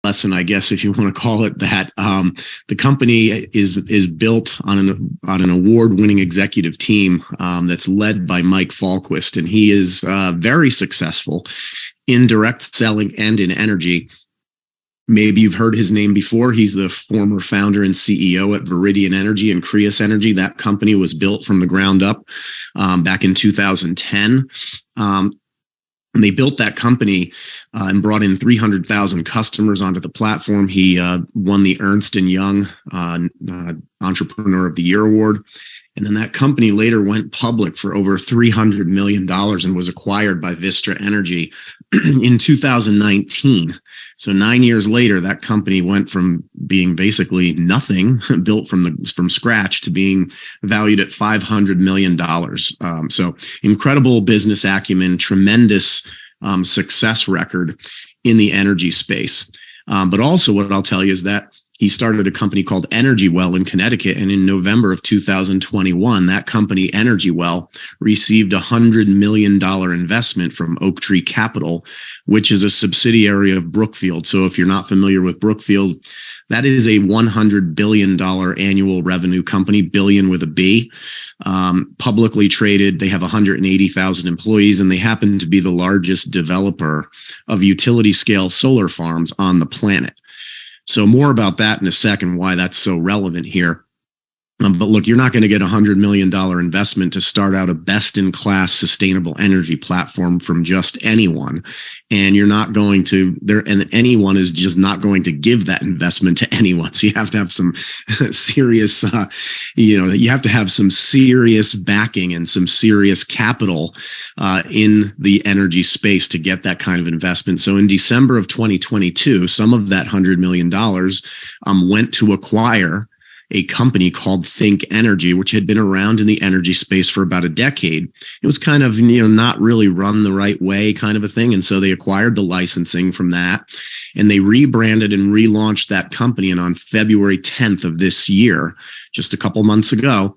lesson, I guess, if you want to call it that. The company is built on an award-winning executive team that's led by Mike Falquist, and he is very successful in direct selling and in energy. Maybe you've heard his name before. He's the former founder and CEO at Viridian Energy and Creus Energy. That company was built from the ground up back in 2010. And they built that company and brought in 300,000 customers onto the platform. He won the Ernst & Young Entrepreneur of the Year Award. And then that company later went public for over $300 million and was acquired by Vistra Energy in 2019. So 9 years later, that company went from being basically nothing, built from scratch, to being valued at $500 million. So incredible business acumen, tremendous success record in the energy space. But also what I'll tell you is that he started a company called Energy Well in Connecticut. And in November of 2021, that company, Energy Well, received a $100 million investment from Oak Tree Capital, which is a subsidiary of Brookfield. So if you're not familiar with Brookfield, that is a $100 billion annual revenue company, billion with a B, publicly traded. They have 180,000 employees, and they happen to be the largest developer of utility scale solar farms on the planet. So more about that in a second, why that's so relevant here. But look, you're not going to get a $100 million investment to start out a best-in-class sustainable energy platform from just anyone. And you're not going to, and anyone is just not going to give that investment to anyone. So you have to have some serious, you have to have some serious backing and some serious capital in the energy space to get that kind of investment. So in December of 2022, some of that $100 million went to acquire a company called Think Energy, which had been around in the energy space for about a decade. It was kind of, not really run the right way kind of a thing. And so they acquired the licensing from that, and they rebranded and relaunched that company. And on February 10th of this year, just a couple months ago,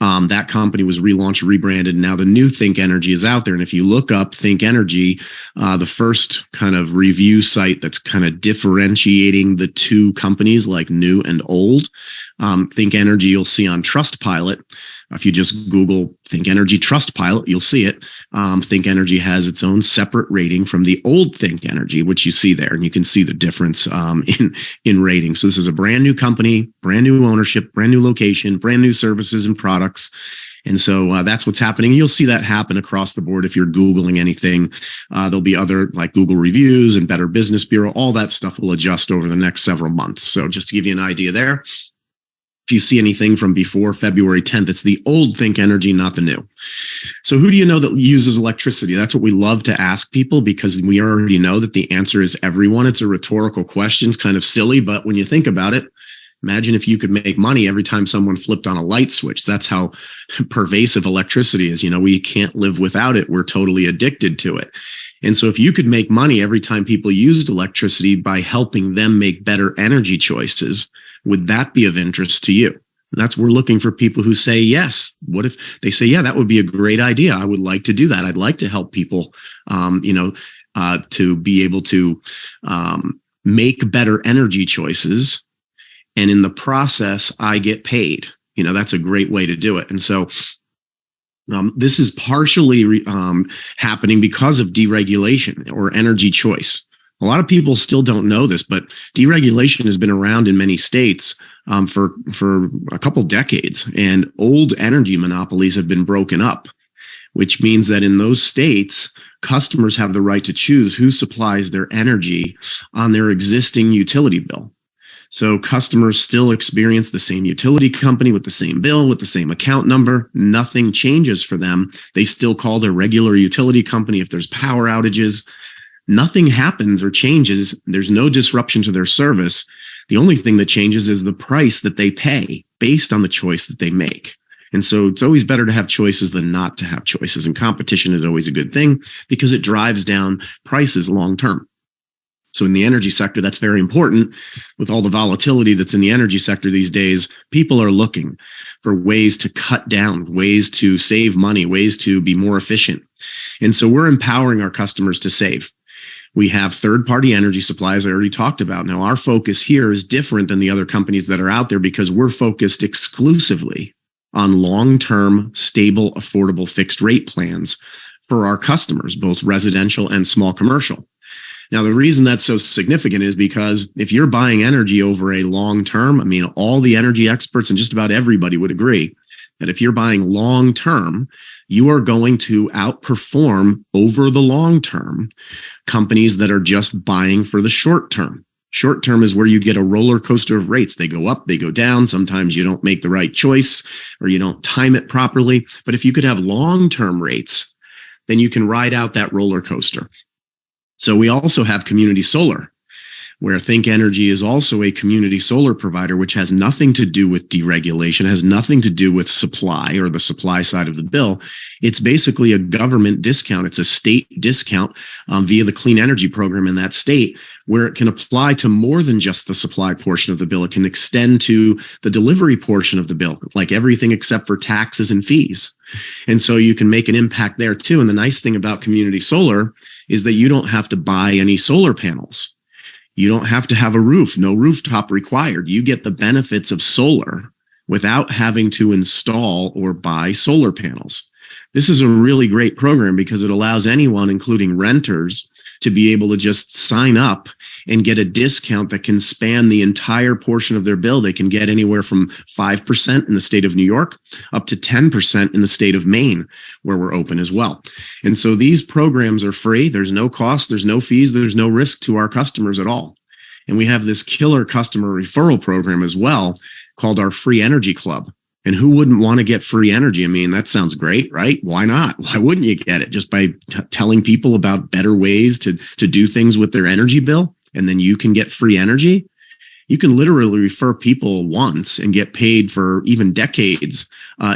that company was relaunched, rebranded. Now the new Think Energy is out there. And if you look up Think Energy, the first kind of review site that's kind of differentiating the two companies like new and old, Think Energy, you'll see on Trustpilot. If you just Google Think Energy Trustpilot, you'll see it. Think Energy has its own separate rating from the old Think Energy, which you see there, and you can see the difference in rating. So this is a brand new company, brand new ownership, brand new location, brand new services and products. And so that's what's happening. You'll see that happen across the board if you're Googling anything. There'll be other like Google reviews and Better Business Bureau. All that stuff will adjust over the next several months. So just to give you an idea there. If you see anything from before February 10th, it's the old Think Energy, not the new. So who do you know that uses electricity? That's what we love to ask people, because we already know that the answer is everyone. It's a rhetorical question. It's kind of silly, but when you think about it, imagine if you could make money every time someone flipped on a light switch. That's how pervasive electricity is. We can't live without it. We're totally addicted to it. And so if you could make money every time people used electricity by helping them make better energy choices, would that be of interest to you? We're looking for people who say yes. What if they say, yeah, that would be a great idea. I would like to do that. I'd like to help people, to be able to make better energy choices. And in the process, I get paid. That's a great way to do it. And so this is partially happening because of deregulation or energy choice. A lot of people still don't know this, but deregulation has been around in many states for a couple decades, and old energy monopolies have been broken up, which means that in those states, customers have the right to choose who supplies their energy on their existing utility bill. So customers still experience the same utility company with the same bill, with the same account number. Nothing changes for them. They still call their regular utility company if there's power outages. Nothing happens or changes. There's no disruption to their service. The only thing that changes is the price that they pay based on the choice that they make. And so it's always better to have choices than not to have choices. And competition is always a good thing because it drives down prices long term. So in the energy sector, that's very important. With all the volatility that's in the energy sector these days, people are looking for ways to cut down, ways to save money, ways to be more efficient. And so we're empowering our customers to save. We have third-party energy supplies I already talked about. Now, our focus here is different than the other companies that are out there because we're focused exclusively on long-term, stable, affordable fixed rate plans for our customers, both residential and small commercial. Now, the reason that's so significant is because if you're buying energy over a long term, I mean, all the energy experts and just about everybody would agree that if you're buying long term, you are going to outperform over the long term companies that are just buying for the short term. Short term is where you get a roller coaster of rates. They go up, they go down. Sometimes you don't make the right choice or you don't time it properly. But if you could have long term rates, then you can ride out that roller coaster. So we also have community solar, where Think Energy is also a community solar provider, which has nothing to do with deregulation, has nothing to do with supply or the supply side of the bill. It's basically a government discount. It's a state discount via the clean energy program in that state, where it can apply to more than just the supply portion of the bill. It can extend to the delivery portion of the bill, like everything except for taxes and fees. And so you can make an impact there too. And the nice thing about community solar is that you don't have to buy any solar panels. You don't have to have a roof, no rooftop required. You get the benefits of solar without having to install or buy solar panels. This is a really great program because it allows anyone, including renters, to be able to just sign up and get a discount that can span the entire portion of their bill. They can get anywhere from 5% in the state of New York up to 10% in the state of Maine, where we're open as well. And so these programs are free. There's no cost, there's no fees, there's no risk to our customers at all. And we have this killer customer referral program as well called our Free Energy Club. And who wouldn't want to get free energy? I mean, that sounds great, right? Why not? Why wouldn't you get it? Just by telling people about better ways to do things with their energy bill, and then you can get free energy. You can literally refer people once and get paid for even decades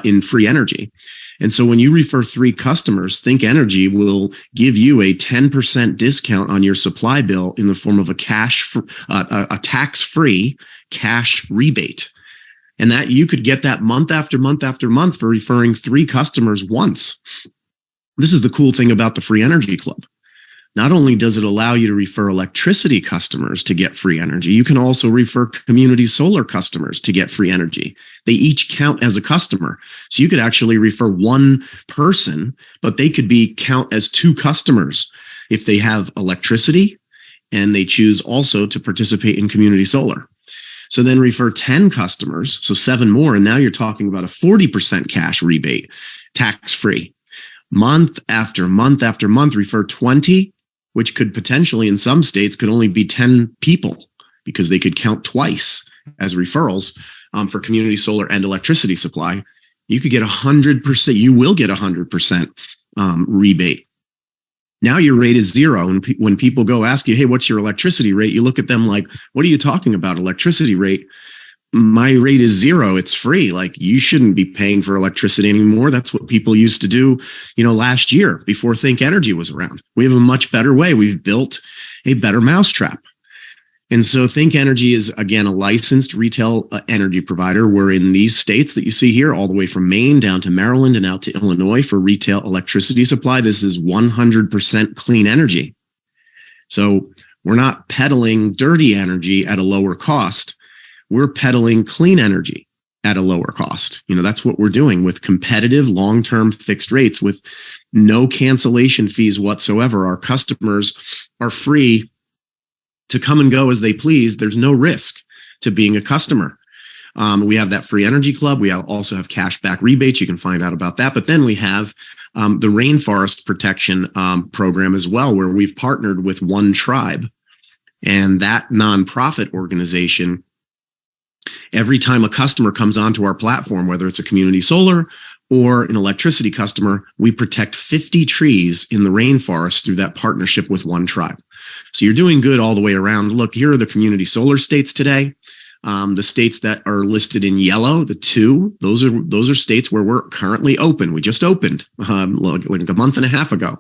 in free energy. And so when you refer 3 customers, Think Energy will give you a 10% discount on your supply bill in the form of a tax-free cash rebate. And that you could get that month after month after month for referring 3 customers once. This is the cool thing about the Free Energy Club. Not only does it allow you to refer electricity customers to get free energy, you can also refer community solar customers to get free energy. They each count as a customer. So you could actually refer one person, but they could count as 2 customers if they have electricity and they choose also to participate in community solar. So then refer 10 customers, so 7 more, and now you're talking about a 40% cash rebate, tax-free. Month after month after month, refer 20, which could potentially, in some states, could only be 10 people because they could count twice as referrals for community solar and electricity supply. You could get 100%, you will get 100% rebate. Now your rate is 0. And when people go ask you, hey, what's your electricity rate? You look at them like, what are you talking about? Electricity rate? My rate is 0. It's free. Like, you shouldn't be paying for electricity anymore. That's what people used to do, last year before Think Energy was around. We have a much better way. We've built a better mousetrap. And so Think Energy is, again, a licensed retail energy provider. We're in these states that you see here, all the way from Maine down to Maryland and out to Illinois for retail electricity supply. This is 100% clean energy. So we're not peddling dirty energy at a lower cost. We're peddling clean energy at a lower cost. That's what we're doing with competitive long-term fixed rates with no cancellation fees whatsoever. Our customers are free to come and go as they please. There's no risk to being a customer. We have that Free Energy Club. We also have cashback rebates. You can find out about that. But then we have the Rainforest Protection Program as well, where we've partnered with One Tribe. And that nonprofit organization, every time a customer comes onto our platform, whether it's a community solar or an electricity customer, we protect 50 trees in the rainforest through that partnership with One Tribe. So you're doing good all the way around. Look, here are the community solar states today. The states that are listed in yellow, the 2, those are states where we're currently open. We just opened like a month and a half ago.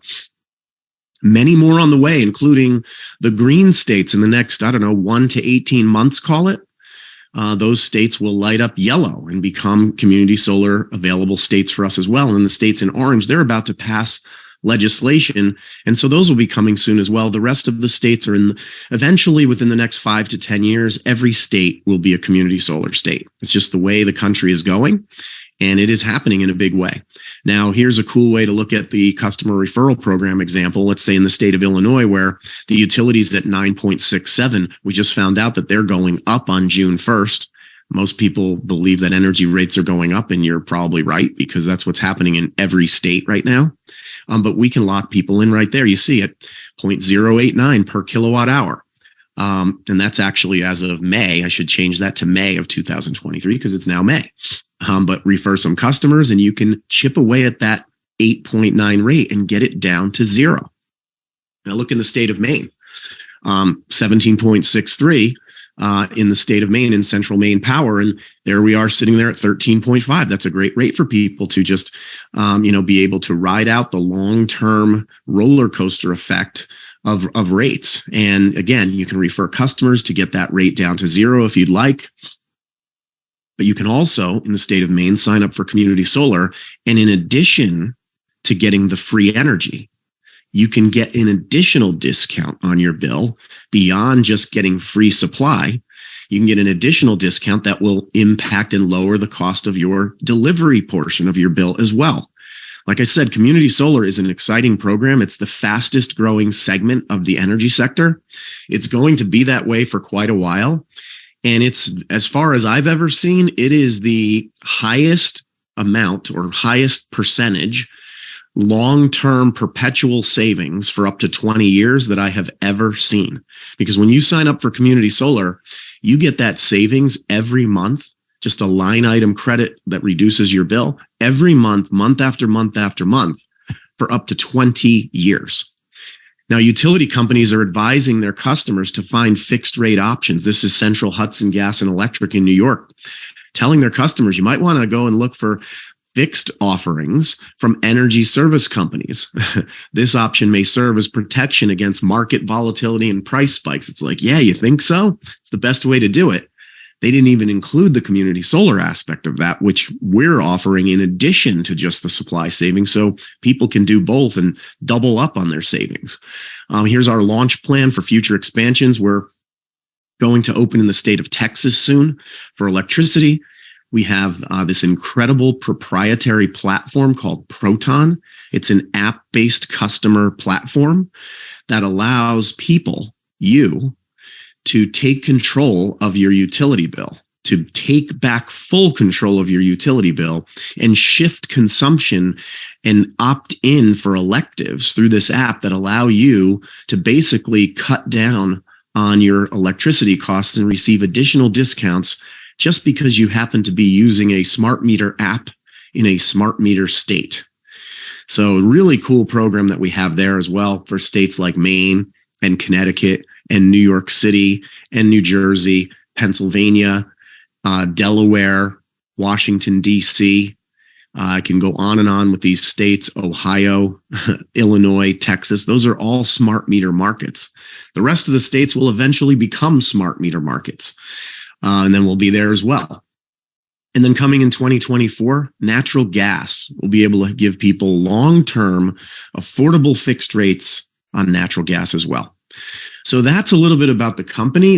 Many more on the way, including the green states in the next, 1 to 18 months, call it. Those states will light up yellow and become community solar available states for us as well. And the states in orange, they're about to pass legislation. And so those will be coming soon as well. The rest of the states are eventually within the next 5 to 10 years, every state will be a community solar state. It's just the way the country is going. And it is happening in a big way. Now, here's a cool way to look at the customer referral program example. Let's say in the state of Illinois, where the utility's at 9.67, we just found out that they're going up on June 1st. Most people believe that energy rates are going up, and you're probably right, because that's what's happening in every state right now. But we can lock people in right there. You see it, 0.089 per kilowatt hour. And that's actually as of May. I should change that to May of 2023 because it's now May. But refer some customers and you can chip away at that 8.9 rate and get it down to 0. Now look in the state of Maine, 17.63 in the state of Maine, in Central Maine Power. And there we are sitting there at 13.5. That's a great rate for people to just, be able to ride out the long-term roller coaster effect of rates. And again, you can refer customers to get that rate down to 0 if you'd like. But you can also, in the state of Maine, sign up for community solar. And in addition to getting the free energy, you can get an additional discount on your bill beyond just getting free supply. You can get an additional discount that will impact and lower the cost of your delivery portion of your bill as well. Like I said, community solar is an exciting program. It's the fastest growing segment of the energy sector. It's going to be that way for quite a while. And it's, as far as I've ever seen, it is the highest amount or highest percentage long-term perpetual savings for up to 20 years that I have ever seen. Because when you sign up for community solar, you get that savings every month, just a line item credit that reduces your bill every month, month after month after month, for up to 20 years. Now, utility companies are advising their customers to find fixed rate options. This is Central Hudson Gas and Electric in New York, telling their customers you might want to go and look for fixed offerings from energy service companies. This option may serve as protection against market volatility and price spikes. It's like, yeah, you think so? It's the best way to do it. They didn't even include the community solar aspect of that, which we're offering in addition to just the supply savings. So people can do both and double up on their savings. Here's our launch plan for future expansions. We're going to open in the state of Texas soon for electricity. We have this incredible proprietary platform called Proton. It's an app-based customer platform that allows people, you, to take control of your utility bill, to take back full control of your utility bill and shift consumption and opt in for electives through this app that allow you to basically cut down on your electricity costs and receive additional discounts just because you happen to be using a smart meter app in a smart meter state. So really cool program that we have there as well for states like Maine and Connecticut and New York City and New Jersey, Pennsylvania, Delaware, Washington, D.C. I can go on and on with these states, Ohio, Illinois, Texas. Those are all smart meter markets. The rest of the states will eventually become smart meter markets. And then we'll be there as well. And then coming in 2024, natural gas will be able to give people long-term, affordable fixed rates on natural gas as well. So that's a little bit about the company.